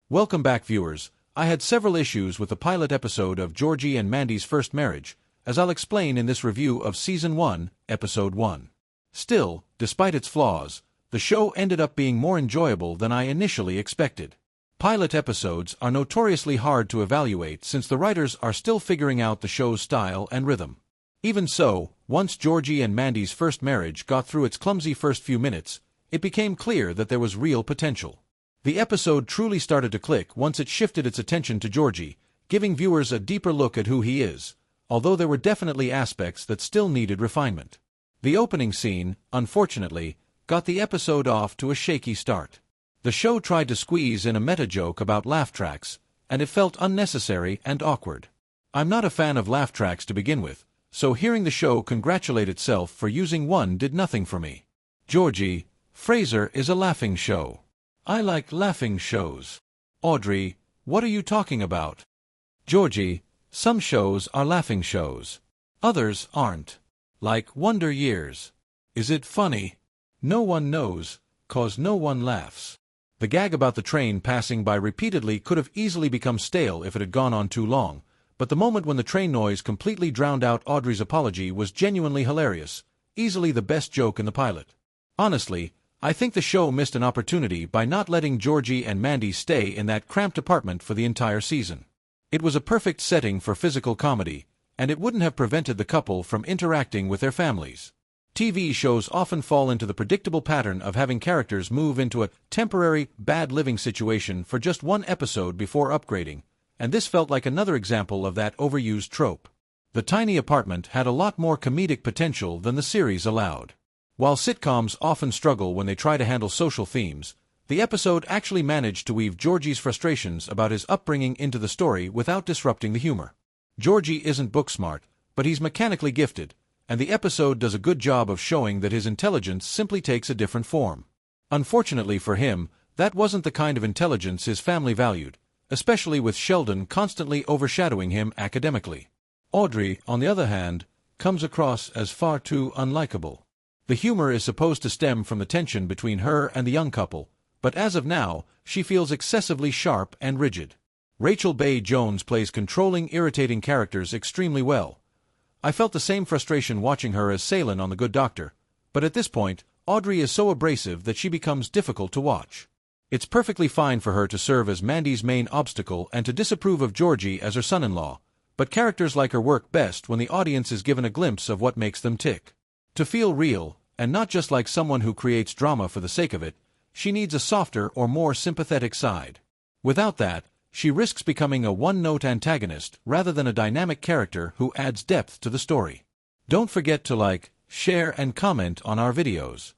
Welcome back, viewers. I had several issues with the pilot episode of Georgie and Mandy's first marriage, as I'll explain in this review of Season 1, Episode 1. Still, despite its flaws, the show ended up being more enjoyable than I initially expected. Pilot episodes are notoriously hard to evaluate since the writers are still figuring out the show's style and rhythm. Even so, once Georgie and Mandy's first marriage got through its clumsy first few minutes, it became clear that there was real potential. The episode truly started to click once it shifted its attention to Georgie, giving viewers a deeper look at who he is, although there were definitely aspects that still needed refinement. The opening scene, unfortunately, got the episode off to a shaky start. The show tried to squeeze in a meta-joke about laugh tracks, and it felt unnecessary and awkward. I'm not a fan of laugh tracks to begin with, so hearing the show congratulate itself for using one did nothing for me. Georgie, Fraiser is a laughing show. I like laughing shows. Audrey, what are you talking about? Georgie, some shows are laughing shows. Others aren't. Like Wonder Years. Is it funny? No one knows, 'cause no one laughs. The gag about the train passing by repeatedly could have easily become stale if it had gone on too long, but the moment when the train noise completely drowned out Audrey's apology was genuinely hilarious, easily the best joke in the pilot. Honestly, I think the show missed an opportunity by not letting Georgie and Mandy stay in that cramped apartment for the entire season. It was a perfect setting for physical comedy, and it wouldn't have prevented the couple from interacting with their families. TV shows often fall into the predictable pattern of having characters move into a temporary, bad living situation for just one episode before upgrading, and this felt like another example of that overused trope. The tiny apartment had a lot more comedic potential than the series allowed. While sitcoms often struggle when they try to handle social themes, the episode actually managed to weave Georgie's frustrations about his upbringing into the story without disrupting the humor. Georgie isn't book-smart, but he's mechanically gifted, and the episode does a good job of showing that his intelligence simply takes a different form. Unfortunately for him, that wasn't the kind of intelligence his family valued, especially with Sheldon constantly overshadowing him academically. Audrey, on the other hand, comes across as far too unlikable. The humor is supposed to stem from the tension between her and the young couple, but as of now, she feels excessively sharp and rigid. Rachel Bay Jones plays controlling, irritating characters extremely well. I felt the same frustration watching her as Salem on The Good Doctor, but at this point, Audrey is so abrasive that she becomes difficult to watch. It's perfectly fine for her to serve as Mandy's main obstacle and to disapprove of Georgie as her son-in-law, but characters like her work best when the audience is given a glimpse of what makes them tick. To feel real, and not just like someone who creates drama for the sake of it, she needs a softer or more sympathetic side. Without that, she risks becoming a one-note antagonist rather than a dynamic character who adds depth to the story. Don't forget to like, share, and comment on our videos.